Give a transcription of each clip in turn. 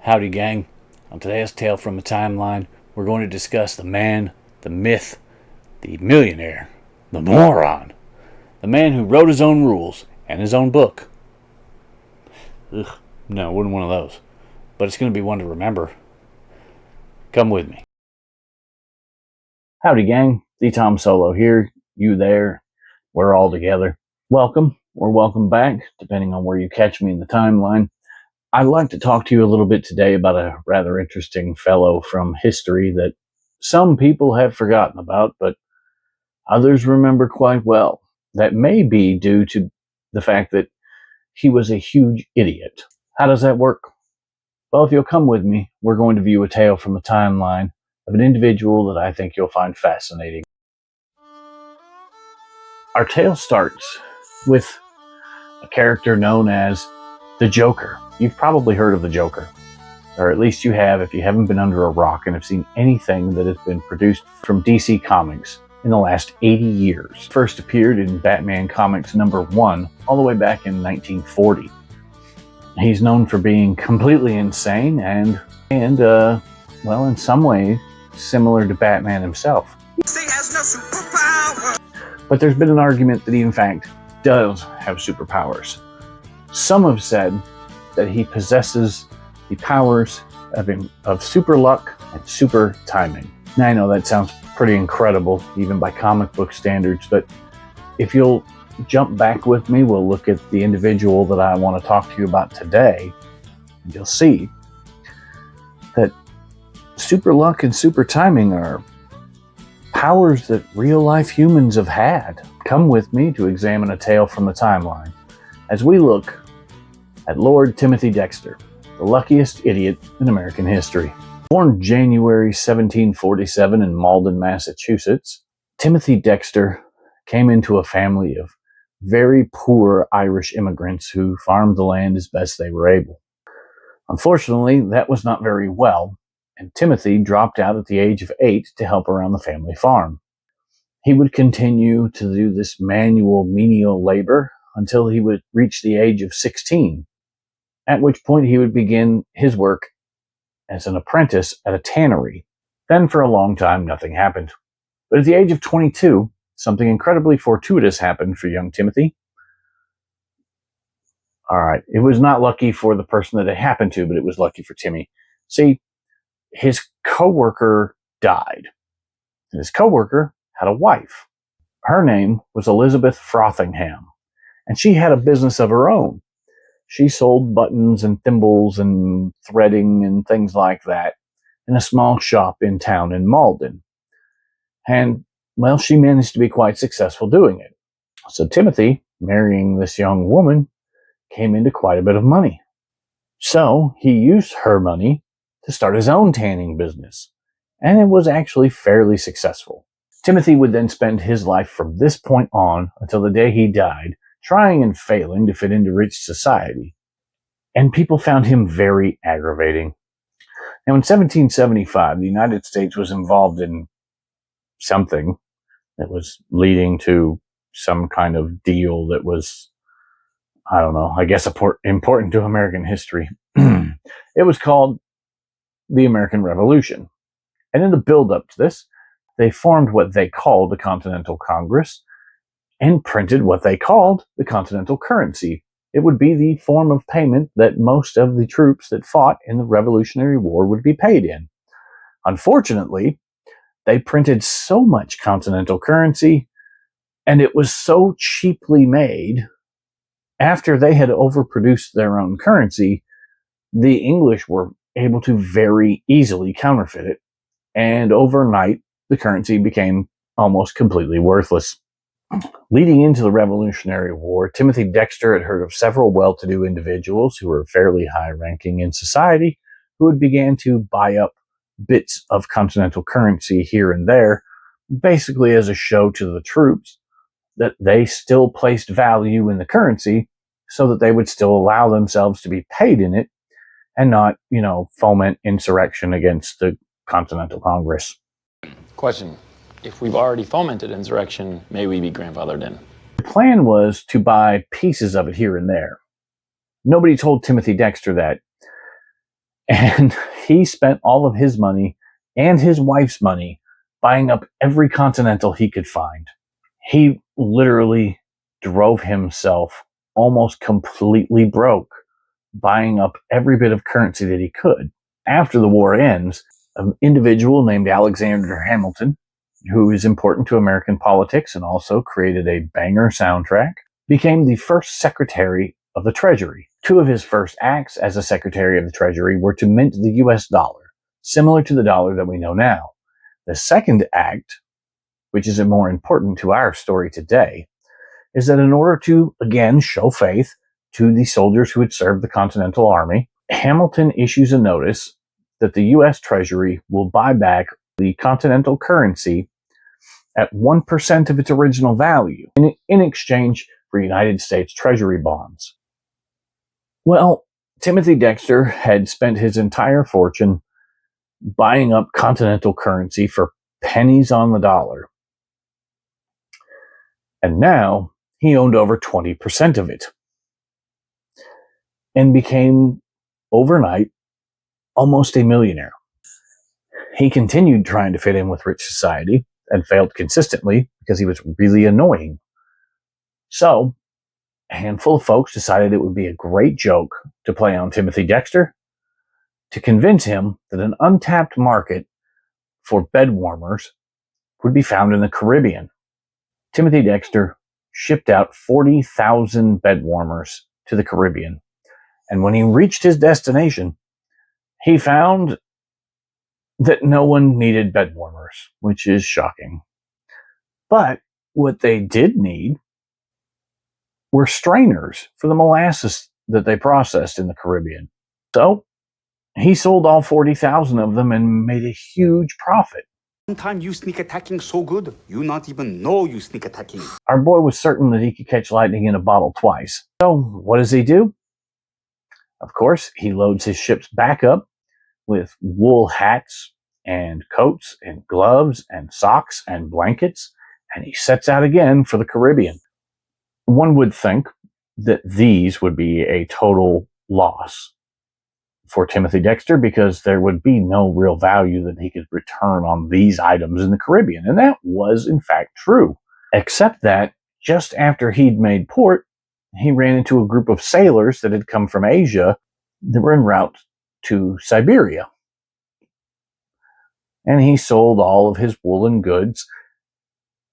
Howdy gang. On today's Tale from the Timeline, we're going to discuss the man, the myth, the millionaire, the moron, the man who wrote his own rules and his own book. Ugh, no, it wasn't one of those. But it's going to be one to remember. Come with me. Howdy gang, the Tom Solo here, you there, we're all together. Welcome, or welcome back, depending on where you catch me in the timeline. I'd like to talk to you a little bit today about a rather interesting fellow from history that some people have forgotten about, but others remember quite well. That may be due to the fact that he was a huge idiot. How does that work? Well, if you'll come with me, we're going to view a tale from the timeline of an individual that I think you'll find fascinating. Our tale starts with a character known as the Joker. You've probably heard of the Joker, or at least you have if you haven't been under a rock and have seen anything that has been produced from DC Comics in the last 80 years. First appeared in Batman Comics #1 all the way back in 1940. He's known for being completely insane and well, in some ways, similar to Batman himself. He has no superpower. But there's been an argument that he in fact does have superpowers. Some have said that he possesses the powers of super luck and super timing. Now, I know that sounds pretty incredible, even by comic book standards, but if you'll jump back with me, we'll look at the individual that I want to talk to you about today, and you'll see that super luck and super timing are powers that real-life humans have had. Come with me to examine a tale from the timeline as we look at Lord Timothy Dexter, the luckiest idiot in American history. Born January 1747 in Malden, Massachusetts, Timothy Dexter came into a family of very poor Irish immigrants who farmed the land as best they were able. Unfortunately, that was not very well, and Timothy dropped out at the age of 8 to help around the family farm. He would continue to do this manual menial labor until he would reach the age of 16, at which point he would begin his work as an apprentice at a tannery. Then for a long time, nothing happened. But at the age of 22, something incredibly fortuitous happened for young Timothy. All right, it was not lucky for the person that it happened to, but it was lucky for Timmy. See, his coworker died. And his coworker had a wife. Her name was Elizabeth Frothingham, and she had a business of her own. She sold buttons and thimbles and threading and things like that in a small shop in town in Malden. And, well, she managed to be quite successful doing it. So Timothy, marrying this young woman, came into quite a bit of money. So he used her money to start his own tanning business, and it was actually fairly successful. Timothy would then spend his life from this point on until the day he died, trying and failing to fit into rich society, and people found him very aggravating. Now, in 1775, the United States was involved in something that was leading to some kind of deal that was, I don't know, I guess important to American history. It was called the American Revolution. And in the build-up to this, they formed what they called the Continental Congress and printed what they called the Continental Currency. It would be the form of payment that most of the troops that fought in the Revolutionary War would be paid in. Unfortunately, they printed so much Continental currency, and it was so cheaply made, after they had overproduced their own currency, the English were able to very easily counterfeit it, and overnight, the currency became almost completely worthless. Leading into the Revolutionary War, Timothy Dexter had heard of several well-to-do individuals who were fairly high-ranking in society who had began to buy up bits of continental currency here and there, basically as a show to the troops that they still placed value in the currency so that they would still allow themselves to be paid in it and not, foment insurrection against the Continental Congress. Question. If we've already fomented insurrection, may we be grandfathered in? The plan was to buy pieces of it here and there. Nobody told Timothy Dexter that And he spent all of his money and his wife's money buying up every continental he could find. He literally drove himself almost completely broke, buying up every bit of currency that he could. After the war ends, an individual named Alexander Hamilton, who is important to American politics and also created a banger soundtrack, became the first Secretary of the Treasury. Two of his first acts as a Secretary of the Treasury were to mint the US dollar, similar to the dollar that we know now. The second act, which is more important to our story today, is that in order to, again, show faith to the soldiers who had served the Continental Army, Hamilton issues a notice that the U.S. Treasury will buy back the Continental currency at 1% of its original value in exchange for United States Treasury bonds. Well, Timothy Dexter had spent his entire fortune buying up Continental currency for pennies on the dollar. And now he owned over 20% of it and became, overnight, almost a millionaire. He continued trying to fit in with rich society and failed consistently because he was really annoying. So, a handful of folks decided it would be a great joke to play on Timothy Dexter to convince him that an untapped market for bed warmers would be found in the Caribbean. Timothy Dexter shipped out 40,000 bed warmers to the Caribbean. And when he reached his destination, he found that no one needed bed warmers, which is shocking. But what they did need were strainers for the molasses that they processed in the Caribbean. So he sold all 40,000 of them and made a huge profit. Sometimes you sneak attacking so good, you not even know you sneak attacking. Our boy was certain that he could catch lightning in a bottle twice. So what does he do? Of course, he loads his ships back up with wool hats and coats and gloves and socks and blankets, and he sets out again for the Caribbean. One would think that these would be a total loss for Timothy Dexter because there would be no real value that he could return on these items in the Caribbean. And that was, in fact, true. Except that just after he'd made port, he ran into a group of sailors that had come from Asia that were en route to Siberia. And he sold all of his woolen goods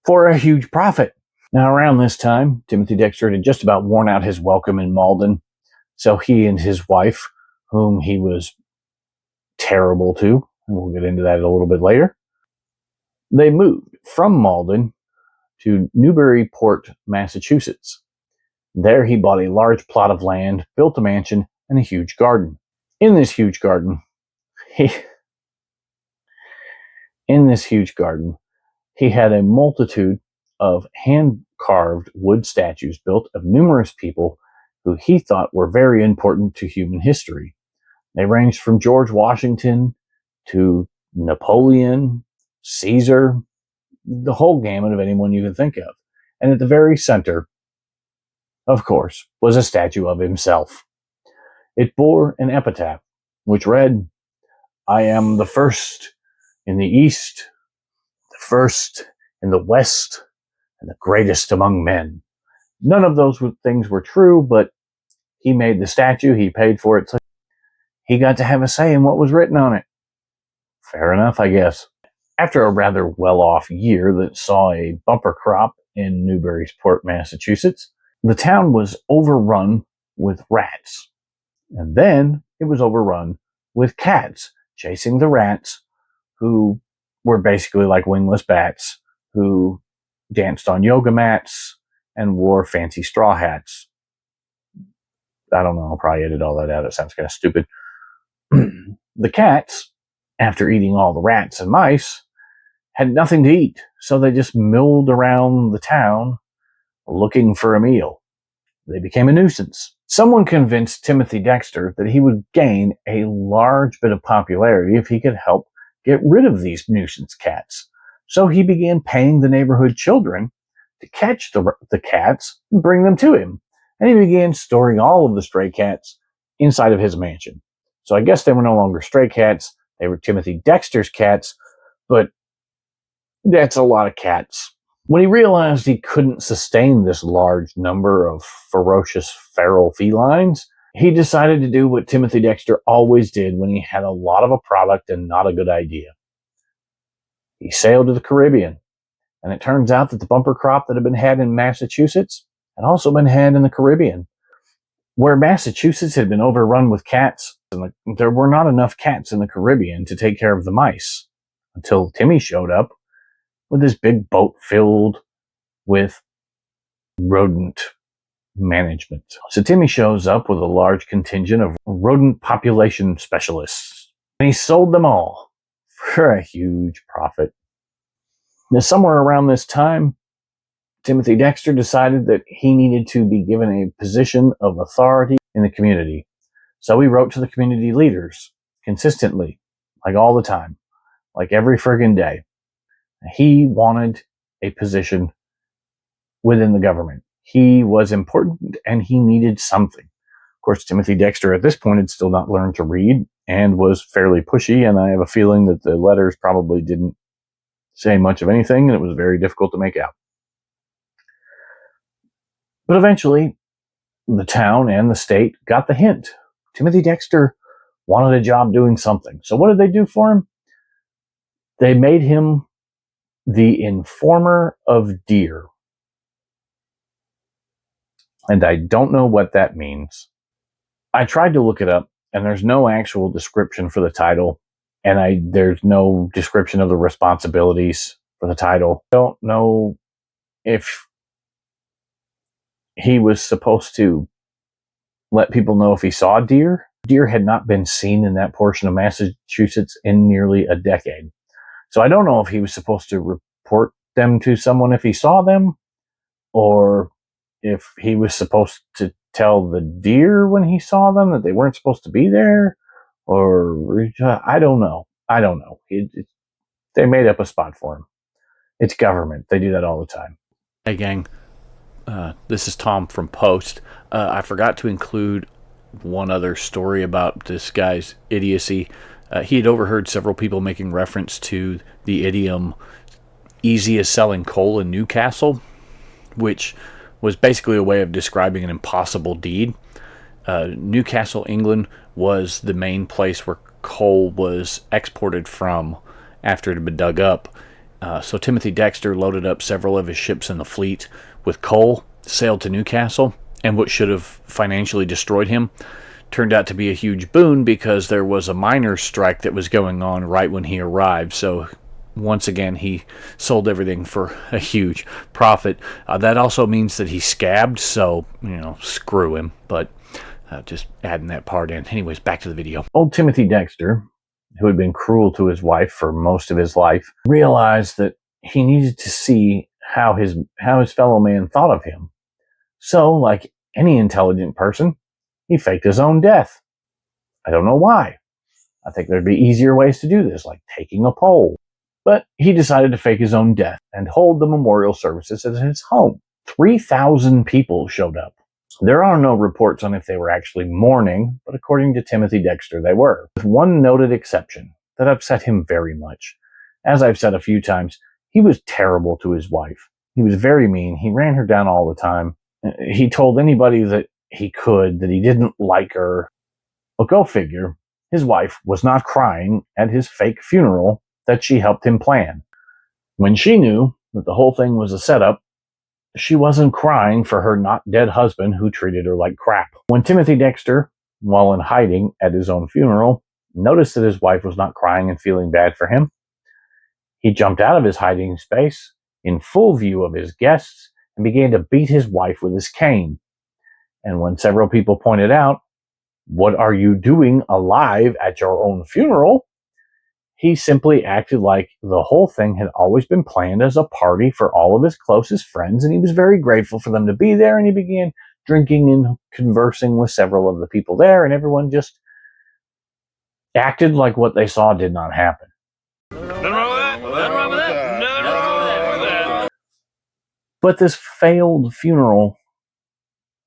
for a huge profit. Now, around this time, Timothy Dexter had just about worn out his welcome in Malden, so he and his wife, whom he was terrible to, and we'll get into that a little bit later, they moved from Malden to Newburyport, Massachusetts. There he bought a large plot of land, built a mansion, and a huge garden. In this huge garden, he had a multitude of hand-carved wood statues built of numerous people who he thought were very important to human history. They ranged from George Washington to Napoleon, Caesar, the whole gamut of anyone you can think of. And at the very center, of course, was a statue of himself. It bore an epitaph, which read, "I am the first in the East, the first in the West, and the greatest among men." None of those things were true, but he made the statue, he paid for it, so he got to have a say in what was written on it. Fair enough, I guess. After a rather well-off year that saw a bumper crop in Newburyport, Massachusetts, the town was overrun with rats. And then it was overrun with cats chasing the rats, who were basically like wingless bats, who danced on yoga mats and wore fancy straw hats. I don't know, I'll probably edit all that out. It sounds kind of stupid. The cats, after eating all the rats and mice, had nothing to eat, so they just milled around the town looking for a meal. They became a nuisance. Someone convinced Timothy Dexter that he would gain a large bit of popularity if he could help get rid of these nuisance cats. So he began paying the neighborhood children to catch the cats and bring them to him. And he began storing all of the stray cats inside of his mansion. So I guess they were no longer stray cats. They were Timothy Dexter's cats, but that's a lot of cats. When he realized he couldn't sustain this large number of ferocious feral felines, he decided to do what Timothy Dexter always did when he had a lot of a product and not a good idea. He sailed to the Caribbean, and it turns out that the bumper crop that had been had in Massachusetts had also been had in the Caribbean. Where Massachusetts had been overrun with cats, and there were not enough cats in the Caribbean to take care of the mice, until Timmy showed up with this big boat filled with rodent management. So Timmy shows up with a large contingent of rodent population specialists, and he sold them all for a huge profit. Now, somewhere around this time, Timothy Dexter decided that he needed to be given a position of authority in the community. So he wrote to the community leaders consistently, like all the time, like every friggin' day. He wanted a position within the government. He was important and he needed something. Of course, Timothy Dexter at this point had still not learned to read and was fairly pushy, and I have a feeling that the letters probably didn't say much of anything, and it was very difficult to make out. But eventually, the town and the state got the hint. Timothy Dexter wanted a job doing something. So what did they do for him? They made him the informer of deer. And I don't know what that means. I tried to look it up, and there's no actual description for the title, and there's no description of the responsibilities for the title. I don't know if he was supposed to let people know if he saw deer. Deer had not been seen in that portion of Massachusetts in nearly a decade. So I don't know if he was supposed to report them to someone if he saw them, or if he was supposed to tell the deer when he saw them that they weren't supposed to be there, or I don't know. They made up a spot for him. It's government. They do that all the time. Hey, gang. This is Tom from Post. I forgot to include one other story about this guy's idiocy. He had overheard several people making reference to the idiom easy as selling coal in Newcastle, which was basically a way of describing an impossible deed. Newcastle, England was the main place where coal was exported from after it had been dug up. So Timothy Dexter loaded up several of his ships in the fleet with coal, sailed to Newcastle, and what should have financially destroyed him turned out to be a huge boon because there was a miners' strike that was going on right when he arrived. So once again, he sold everything for a huge profit. That also means that he scabbed, so, screw him. But just adding that part in. Anyways, back to the video. Old Timothy Dexter, who had been cruel to his wife for most of his life, realized that he needed to see how his fellow man thought of him. So, like any intelligent person, he faked his own death. I don't know why. I think there'd be easier ways to do this, like taking a poll. But he decided to fake his own death and hold the memorial services at his home. 3,000 people showed up. There are no reports on if they were actually mourning, but according to Timothy Dexter, they were. With one noted exception that upset him very much. As I've said a few times, he was terrible to his wife. He was very mean. He ran her down all the time. He told anybody that he could that he didn't like her. Well, go figure. His wife was not crying at his fake funeral that she helped him plan. When she knew that the whole thing was a setup, she wasn't crying for her not dead husband who treated her like crap. When Timothy Dexter, while in hiding at his own funeral, noticed that his wife was not crying and feeling bad for him, he jumped out of his hiding space in full view of his guests and began to beat his wife with his cane. And when several people pointed out, "What are you doing alive at your own funeral?" he simply acted like the whole thing had always been planned as a party for all of his closest friends, and he was very grateful for them to be there, and he began drinking and conversing with several of the people there, and everyone just acted like what they saw did not happen. Nothing wrong with that. Nothing wrong with that. Nothing wrong with that. But this failed funeral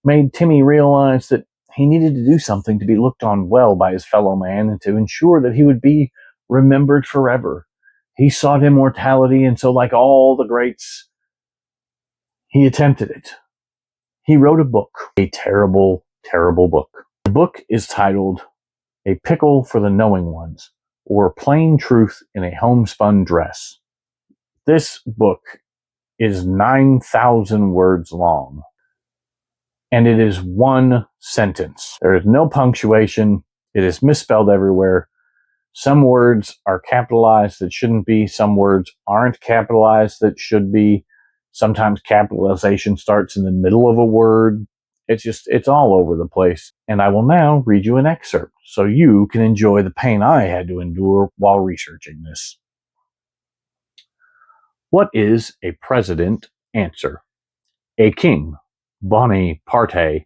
made Timmy realize that he needed to do something to be looked on well by his fellow man and to ensure that he would be remembered forever. He sought immortality, and so, like all the greats, he attempted it. He wrote a book, a terrible, terrible book. The book is titled A Pickle for the Knowing Ones, or Plain Truth in a Homespun Dress. This book is 9,000 words long, and it is one sentence. There is no punctuation. It is misspelled everywhere. Some words are capitalized that shouldn't be. Some words aren't capitalized that should be. Sometimes capitalization starts in the middle of a word. It's all over the place. And I will now read you an excerpt so you can enjoy the pain I had to endure while researching this. What is a president? Answer. A king. Bonaparte.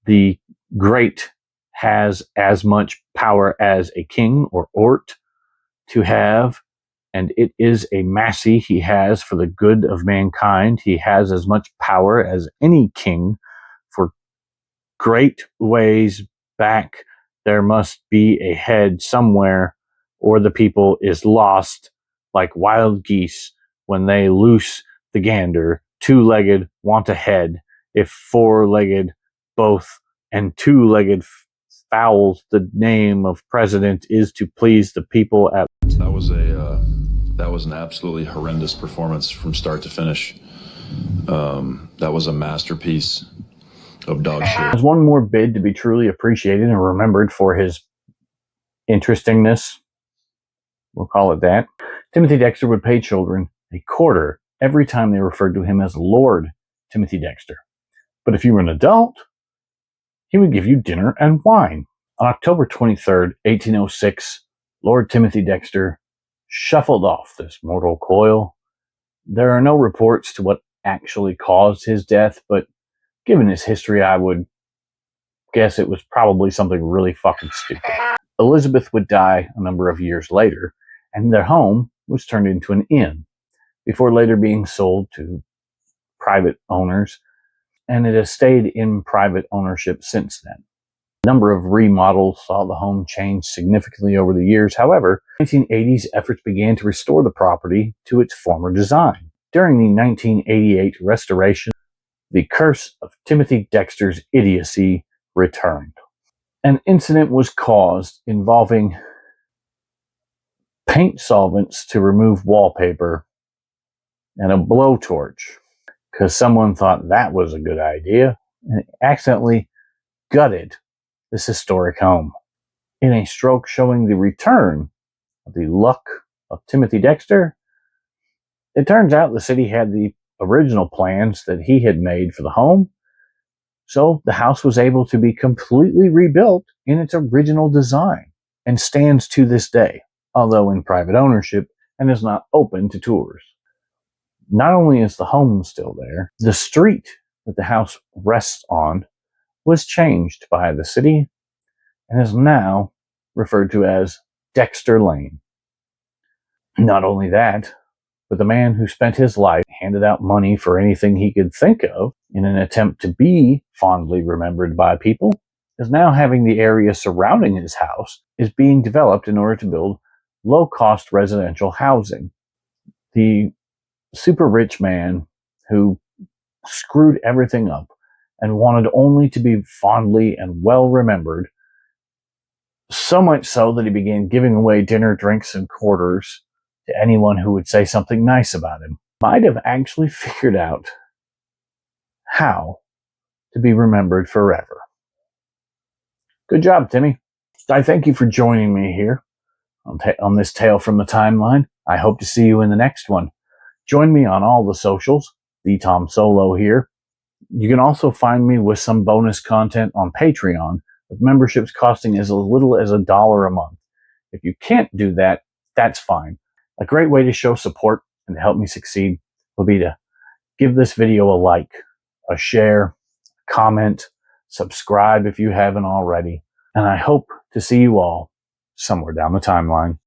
The great has as much power as a king, or ought to have, and it is a massy he has for the good of mankind. He has as much power as any king, for great ways back there must be a head somewhere, or the people is lost like wild geese when they loose the gander. Two-legged want a head, if four-legged both, and two-legged fowls. The name of president is to please the people at. That was an absolutely horrendous performance from start to finish. That was a masterpiece of dog shit. There's one more bid to be truly appreciated and remembered for his interestingness. We'll call it that. Timothy Dexter would pay children a quarter every time they referred to him as Lord Timothy Dexter. But if you were an adult, he would give you dinner and wine. On October 23rd, 1806, Lord Timothy Dexter shuffled off this mortal coil. There are no reports to what actually caused his death, but given his history, I would guess it was probably something really fucking stupid. Elizabeth would die a number of years later, and their home was turned into an inn, before later being sold to private owners, and it has stayed in private ownership since then. A number of remodels saw the home change significantly over the years. However, in the 1980s, efforts began to restore the property to its former design. During the 1988 restoration, the curse of Timothy Dexter's idiocy returned. An incident was caused involving paint solvents to remove wallpaper and a blowtorch, because someone thought that was a good idea and accidentally gutted this historic home. In a stroke showing the return of the luck of Timothy Dexter, it turns out the city had the original plans that he had made for the home, so the house was able to be completely rebuilt in its original design and stands to this day, although in private ownership and is not open to tours. Not only is the home still there, the street that the house rests on was changed by the city and is now referred to as Dexter Lane. Not only that, but the man who spent his life handed out money for anything he could think of in an attempt to be fondly remembered by people is now having the area surrounding his house is being developed in order to build low-cost residential housing. The super rich man who screwed everything up and wanted only to be fondly and well remembered, so much so that he began giving away dinner, drinks, and quarters to anyone who would say something nice about him, might have actually figured out how to be remembered forever. Good job, Timmy. I thank you for joining me here on this tale from the timeline. I hope to see you in the next one. Join me on all the socials, the Tom Solo here. You can also find me with some bonus content on Patreon, with memberships costing as little as $1 a month. If you can't do that, that's fine. A great way to show support and to help me succeed will be to give this video a like, a share, comment, subscribe if you haven't already, and I hope to see you all somewhere down the timeline.